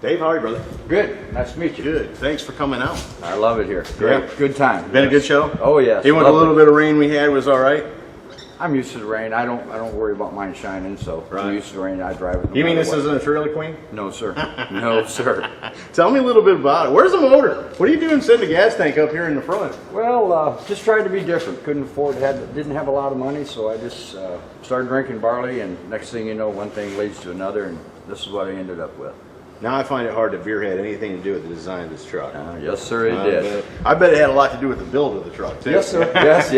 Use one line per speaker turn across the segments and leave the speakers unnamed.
Dave, how are you, brother?
Good. Nice to meet you.
Good. Thanks for coming out.
I love it here. Great.
Yeah.
Good time.
Been a good show?
Oh, yes.
Even with a little bit of rain we had, was all right?
I'm used to the rain. I don't worry about mine shining, so I'm used to the rain. I drive it.
You mean this isn't a Trailer Queen?
No, sir. No, sir.
Tell me a little bit about it. Where's the motor? What are you doing setting the gas tank up here in the front?
Well, just tried to be different. Couldn't afford, didn't have a lot of money, so I just started drinking barley, and next thing you know, one thing leads to another, and this is what I ended up with.
Now I find it hard to beer had anything to do with the design of this truck.
Yes, sir, it did.
I bet it had a lot to do with the build of the truck, too.
Yes, sir. Yes.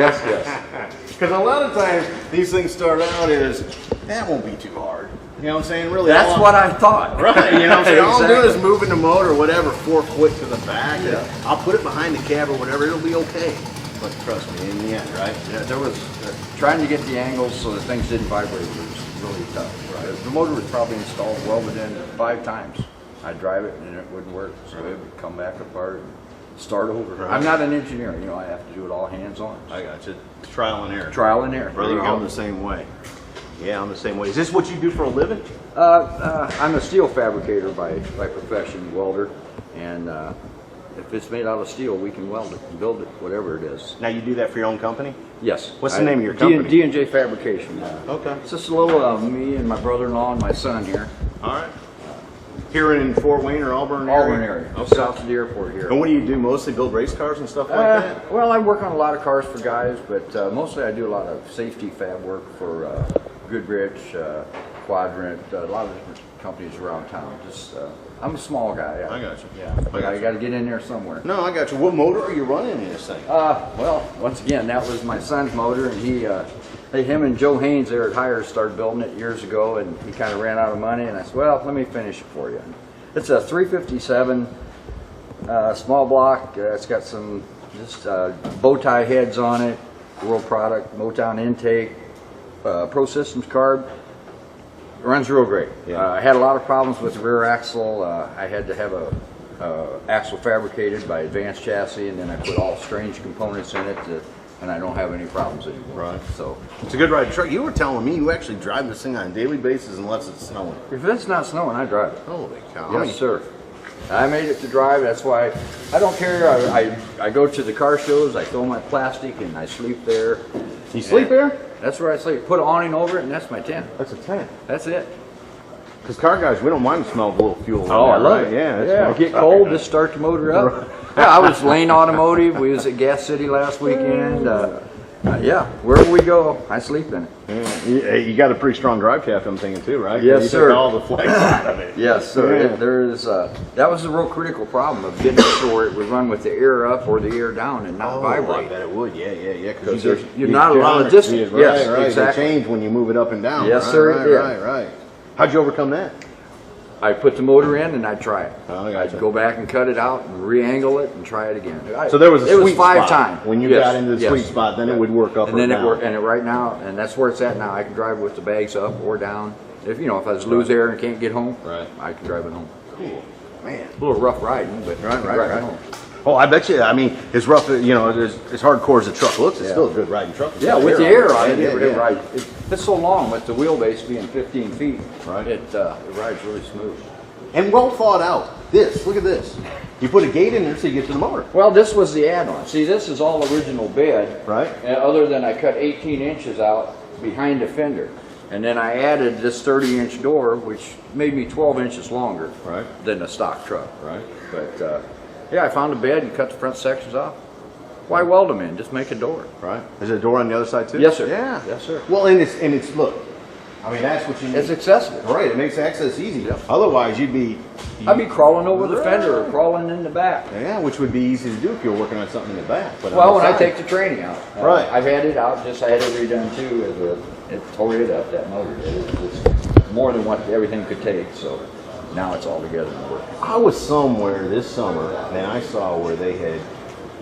Because a lot of times these things start out as, that won't be too hard. You know what I'm saying? Really,
That's what I thought.
Right, you know what I'm saying? All I'm
Exactly.
doing is moving the motor or whatever 4 foot to the back. Yeah. I'll put it behind the cab or whatever, it'll be okay. But trust me, in the end, right?
Yeah, there was trying to get the angles so that things didn't vibrate was really tough. Right. The motor was probably installed well within 5 times. I'd drive it and it wouldn't work, so it would come back apart and start over. Right. I'm not an engineer, you know, I have to do it all hands on.
I got you. Trial and error.
Trial and error.
Brother, I'm the same way. Yeah, I'm the same way. Is this what you do for a living?
I'm a steel fabricator by profession, welder, and if it's made out of steel, we can weld it and build it, whatever it is.
Now you do that for your own company?
Yes.
What's the name of your company?
D&J Fabrication.
Okay.
It's just a little me and my brother-in-law and my son here.
All right. Here in Fort Wayne or Auburn area?
Auburn area,
okay.
South of the airport here.
And what do you do? Mostly build race cars and stuff like that?
Well, I work on a lot of cars for guys, but mostly I do a lot of safety fab work for Goodrich, Quadrant, a lot of different companies around town. Just I'm a small guy.
I got you.
Yeah, but I got to get in there somewhere.
No, I got you. What motor are you running in this thing?
Well, once again, that was my son's motor, and him and Joe Haynes there at Hires started building it years ago, and he kind of ran out of money, and I said, well, let me finish it for you. It's a 357 small block. It's got some just bow tie heads on it, world product, Motown intake, Pro Systems carb. It runs real great.
Yeah.
I had a lot of problems with the rear axle. I had to have a axle fabricated by Advanced Chassis, and then I put all strange components in it, and I don't have any problems anymore.
Right.
So
it's a good ride truck. You were telling me you actually drive this thing on a daily basis unless it's snowing.
if it's not snowing, I drive it.
Holy cow.
Yes, sir. I made it to drive. That's why I don't care. I go to the car shows. I throw my plastic and I sleep there.
You sleep there?
That's where I sleep. Put an awning over it, and that's my tent.
That's a tent.
That's it.
Because car guys, we don't mind the smell of a little fuel.
Oh, I love
right?
it.
Yeah.
Yeah. Get cold, just start the motor up. Yeah, I was Lane Automotive. We was at Gas City last weekend. Yeah, wherever we go, I sleep in it.
Yeah. You got a pretty strong drive shaft, I'm thinking too, right?
Yes,
you
sir.
Took all the flex out of it.
Yes, sir.
Yeah.
That was a real critical problem of getting it to where it would run with the air up or the air down and not
I
vibrate.
bet it would. Yeah.
Because you're not allowed to distance.
Right,
Yes,
right.
exactly.
They change when you move it up and down.
Yes,
right,
sir, it did.
Right. How'd you overcome that?
I put the motor in and I'd try it.
Oh, I gotcha.
I'd go back and cut it out and re-angle it and try it again.
So there was a
it
sweet
was 5
spot.
times.
When you
Yes,
got into the
yes.
sweet spot, then it would work up
and
or
then
down.
it worked, and it right now, and that's where it's at now. I can drive with the bags up or down. If I just lose air and can't get home, I can drive it home.
Cool, man.
A little rough riding, but I can drive it home.
Oh, I bet you. I mean, as rough, as hardcore as the truck looks, it's still a good riding truck. It's
Yeah,
got
with the air on it,
it rides.
it's so long with the wheelbase being 15 feet.
Right.
It rides really smooth.
And well thought out. Look at this. You put a gate in there so you get to the motor.
Well, this was the add-on. See, this is all original bed.
Right.
Other than I cut 18 inches out behind the fender. And then I added this 30-inch door, which made me 12 inches longer than a stock truck.
Right.
But, yeah, I found a bed and cut the front sections off. Why weld them in? Just make a door.
Right. Is there a door on the other side, too?
Yes, sir.
Yeah.
Yes, sir.
Well, and it's look. I mean, that's what you need.
It's accessible.
Right. It makes access easy.
Yep.
Otherwise, I'd be
crawling over the fender or crawling in the back.
Yeah, which would be easy to do if you're working on something in the back. But
Well, when I take the training out.
Right.
I've had it out, I had it redone too. It tore it up, that motor. It was more than what everything could take, so now it's all together and working.
I was somewhere this summer and I saw where they had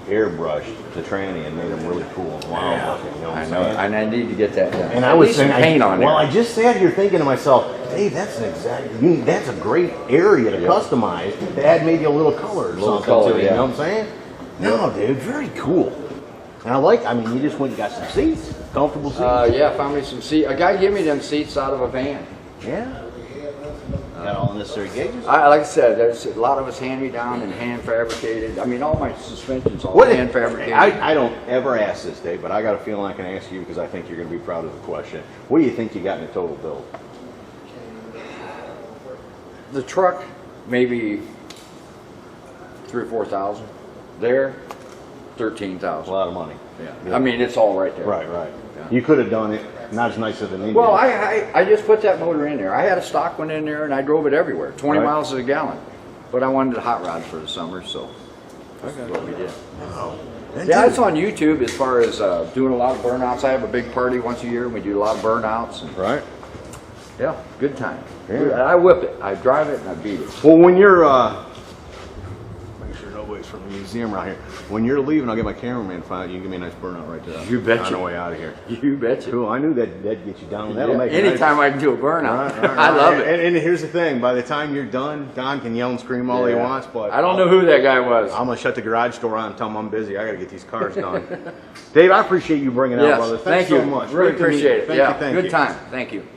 airbrushed the tranny and made them really cool and wild looking. You know what I'm saying?
And I need to get that done.
And I was saying,
paint on there.
well, I just sat here thinking to myself, Dave, that's a great area to customize to add maybe a little color or something to it. You know what I'm saying? No, dude, very cool. And I mean, you just went and got some seats, comfortable seats.
Yeah, found me some seats. A guy gave me them seats out of a van.
Yeah. Got all necessary gauges.
Like I said, there's a lot of us hand-me-down and hand fabricated. I mean, all my suspensions all hand fabricated.
I don't ever ask this, Dave, but I got a feeling I can ask you because I think you're going to be proud of the question. What do you think you got in a total build?
The truck, maybe 3,000 or 4,000. There, 13,000.
A lot of money.
Yeah. I mean, it's all right there.
Right, right.
Yeah.
You could have done it. Not as nice as an engine.
Well, I just put that motor in there. I had a stock one in there, and I drove it everywhere, 20 miles a gallon. But I wanted a hot rod for the summer, so that's what we did.
Wow.
Yeah, it's on YouTube as far as doing a lot of burnouts. I have a big party once a year, and we do a lot of burnouts. And,
right.
Yeah, good time.
Yeah.
I whip it. I drive it, and I beat it.
Well, when you're, make sure nobody's from the museum around here. When you're leaving, I'll get my cameraman file. You can give me a nice burnout right there.
You betcha.
On the way out of here.
You betcha.
Cool. I knew that'd get you down. That'll make it
Anytime I can do a burnout, I love it.
And here's the thing: by the time you're done, Don can yell and scream all he wants, but
I don't know who that guy was.
I'm gonna shut the garage door on and tell him I'm busy. I gotta get these cars done. Dave, I appreciate you bringing out, brother. Thanks
thank you
so much.
Really appreciate it.
Thank you.
Good time. Thank you.